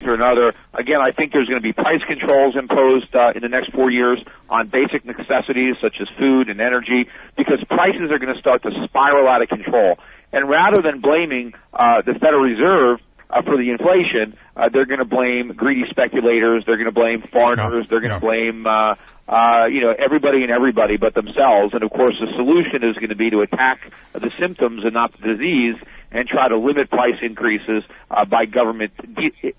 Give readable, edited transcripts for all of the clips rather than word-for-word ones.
or another. Again, I think there's going to be price controls imposed in the next 4 years on basic necessities such as food and energy, because prices are going to start to spiral out of control. And rather than blaming the Federal Reserve for the inflation, they're going to blame greedy speculators. They're going to blame foreigners. They're going to blame everybody and everybody but themselves. And of course, the solution is going to be to attack the symptoms and not the disease, and try to limit price increases by government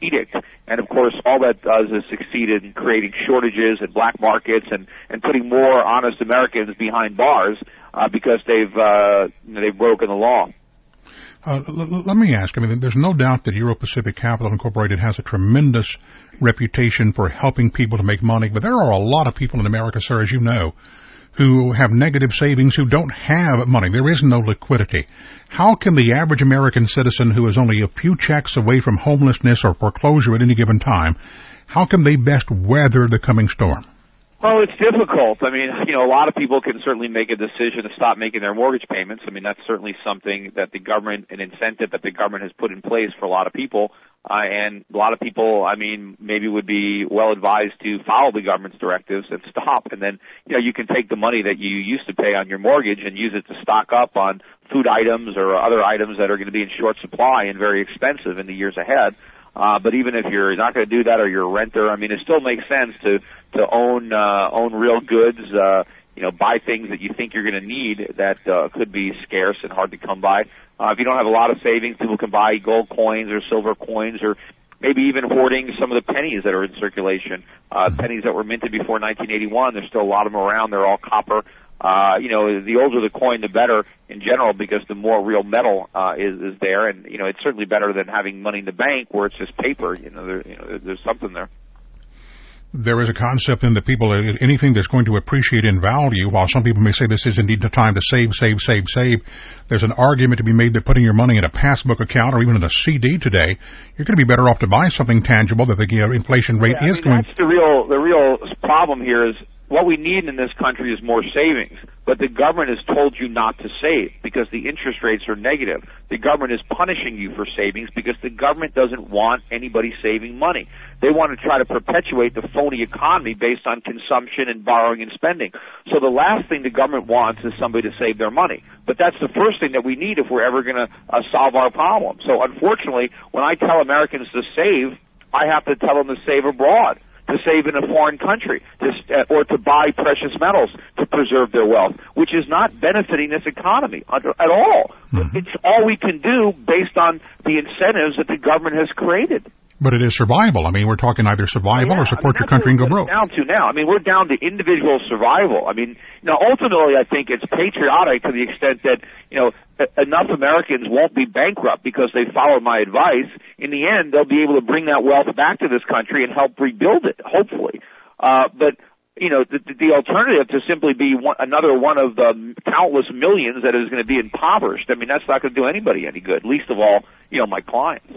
edict. And of course, all that does is succeed in creating shortages and black markets and putting more honest Americans behind bars because they've broken the law. Let me ask, there's no doubt that Euro-Pacific Capital Incorporated has a tremendous reputation for helping people to make money, but there are a lot of people in America, sir, as you know, who have negative savings, who don't have money. There is no liquidity. How can the average American citizen who is only a few checks away from homelessness or foreclosure at any given time, how can they best weather the coming storm? Well, it's difficult. A lot of people can certainly make a decision to stop making their mortgage payments. That's certainly something that the government, an incentive that the government has put in place for a lot of people. And a lot of people, maybe would be well advised to follow the government's directives and stop. And then, you can take the money that you used to pay on your mortgage and use it to stock up on food items or other items that are going to be in short supply and very expensive in the years ahead. But even if you're not going to do that, or you're a renter, it still makes sense to own real goods, buy things that you think you're going to need that could be scarce and hard to come by. If you don't have a lot of savings, people can buy gold coins or silver coins, or maybe even hoarding some of the pennies that are in circulation. Pennies that were minted before 1981, there's still a lot of them around. They're all copper. The older the coin, the better in general, because the more real metal is there, and it's certainly better than having money in the bank where it's just paper. There's something there. There is a concept in that people, anything that's going to appreciate in value, while some people may say this is indeed the time to save, there's an argument to be made that putting your money in a passbook account or even in a CD today, you're going to be better off to buy something tangible that the inflation rate is going. That's the real problem here is, what we need in this country is more savings, but the government has told you not to save because the interest rates are negative. The government is punishing you for savings because the government doesn't want anybody saving money. They want to try to perpetuate the phony economy based on consumption and borrowing and spending. So the last thing the government wants is somebody to save their money. But that's the first thing that we need if we're ever going to solve our problem. So unfortunately, when I tell Americans to save, I have to tell them to save abroad, to save in a foreign country, or to buy precious metals to preserve their wealth, which is not benefiting this economy at all. Mm-hmm. It's all we can do based on the incentives that the government has created. But it is survival. We're talking either survival or support your country and go broke. Down to now. We're down to individual survival. Ultimately, I think it's patriotic to the extent that, enough Americans won't be bankrupt because they follow my advice. In the end, they'll be able to bring that wealth back to this country and help rebuild it, hopefully. But the alternative to simply be another one of the countless millions that is going to be impoverished, that's not going to do anybody any good, least of all, my clients.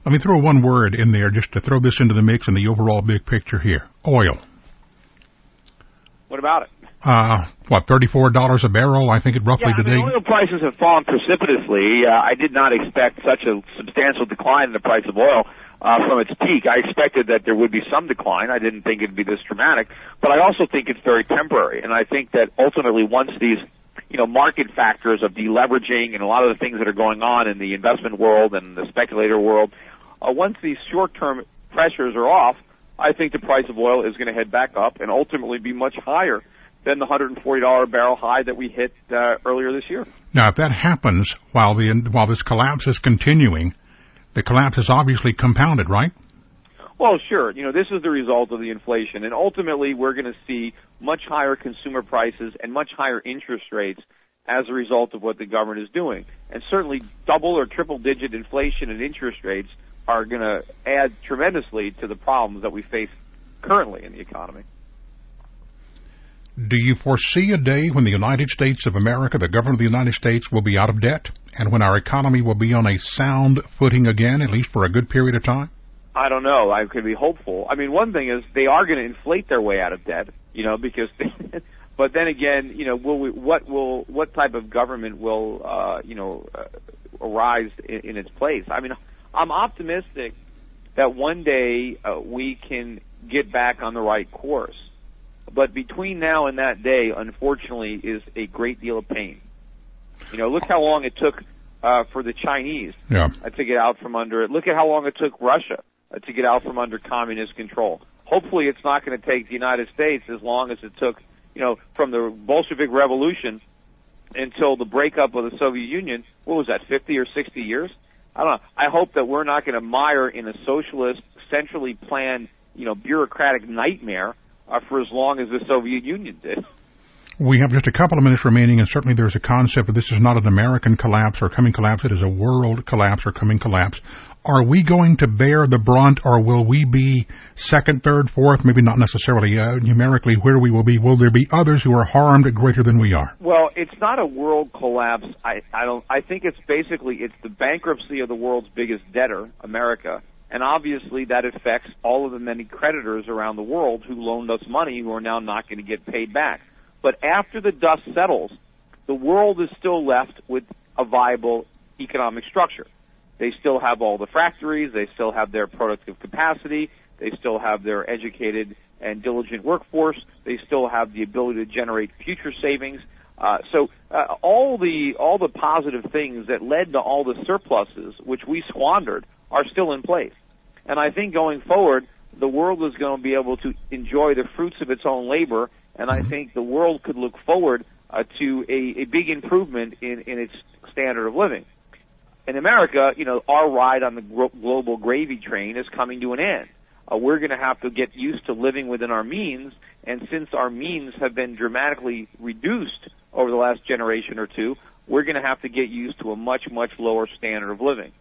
Let me throw one word in there just to throw this into the mix in the overall big picture here. Oil. What about it? $34 a barrel, I think, roughly today. Oil prices have fallen precipitously. I did not expect such a substantial decline in the price of oil from its peak. I expected that there would be some decline. I didn't think it would be this dramatic. But I also think it's very temporary. And I think that ultimately once these market factors of deleveraging and a lot of the things that are going on in the investment world and the speculator world, once these short-term pressures are off, I think the price of oil is going to head back up and ultimately be much higher than the $140 a barrel high that we hit earlier this year. Now, if that happens while this collapse is continuing, the collapse is obviously compounded, right? Well, sure. This is the result of the inflation, and ultimately we're going to see much higher consumer prices and much higher interest rates as a result of what the government is doing. And certainly double or triple-digit inflation and interest rates are going to add tremendously to the problems that we face currently in the economy. Do you foresee a day when the United States of America, the government of the United States, will be out of debt, and when our economy will be on a sound footing again, at least for a good period of time? I don't know. I could be hopeful. One thing is they are going to inflate their way out of debt, because but then again, what type of government will arise in its place? I'm optimistic that one day we can get back on the right course. But between now and that day, unfortunately, is a great deal of pain. You know, look how long it took for the Chinese to get out from under it. Look at how long it took Russia to get out from under communist control. Hopefully it's not going to take the United States as long as it took, you know, from the Bolshevik Revolution until the breakup of the Soviet Union. What was that, 50 or 60 years? I don't know. I hope that we're not going to mire in a socialist, centrally planned, you know, bureaucratic nightmare for as long as the Soviet Union did. We have just a couple of minutes remaining, and certainly there's a concept that this is not an American collapse or coming collapse. It is a world collapse or coming collapse. Are we going to bear the brunt, or will we be second, third, fourth, maybe not necessarily numerically where we will be? Will there be others who are harmed greater than we are? Well, it's not a world collapse. I think it's the bankruptcy of the world's biggest debtor, America. And obviously that affects all of the many creditors around the world who loaned us money who are now not going to get paid back. But after the dust settles, the world is still left with a viable economic structure. They still have all the factories. They still have their productive capacity. They still have their educated and diligent workforce. They still have the ability to generate future savings. So all the positive things that led to all the surpluses, which we squandered, are still in place. And I think going forward, the world is going to be able to enjoy the fruits of its own labor, and I think the world could look forward to a big improvement in its standard of living. In America, you know, our ride on the global gravy train is coming to an end. We're going to have to get used to living within our means, and since our means have been dramatically reduced over the last generation or two, we're going to have to get used to a much, much lower standard of living.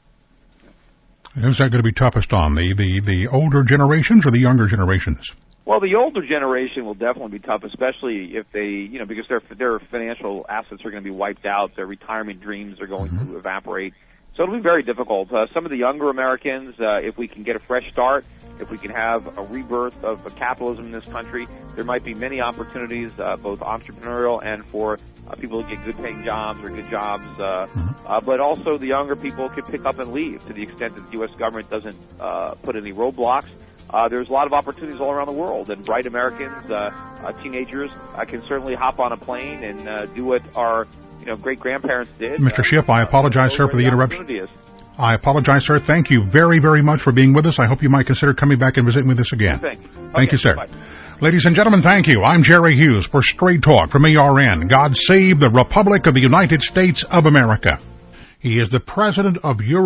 Who's that going to be toughest on, the older generations or the younger generations? Well, the older generation will definitely be tough, especially if they, you know, because their financial assets are going to be wiped out, their retirement dreams are going to evaporate. So it'll be very difficult. Some of the younger Americans, if we can get a fresh start, if we can have a rebirth of capitalism in this country, there might be many opportunities, both entrepreneurial and for people to get good-paying jobs or good jobs. But also the younger people could pick up and leave to the extent that the U.S. government doesn't put any roadblocks. There's a lot of opportunities all around the world, and bright Americans, teenagers, can certainly hop on a plane and do what our great-grandparents did. Mr. Schiff, I apologize, sir, for the interruption. I apologize, sir. Thank you very, very much for being with us. I hope you might consider coming back and visiting with us again. Thank you, sir. Bye. Ladies and gentlemen, thank you. I'm Jerry Hughes for Straight Talk from ARN. God save the Republic of the United States of America. He is the president of Europe.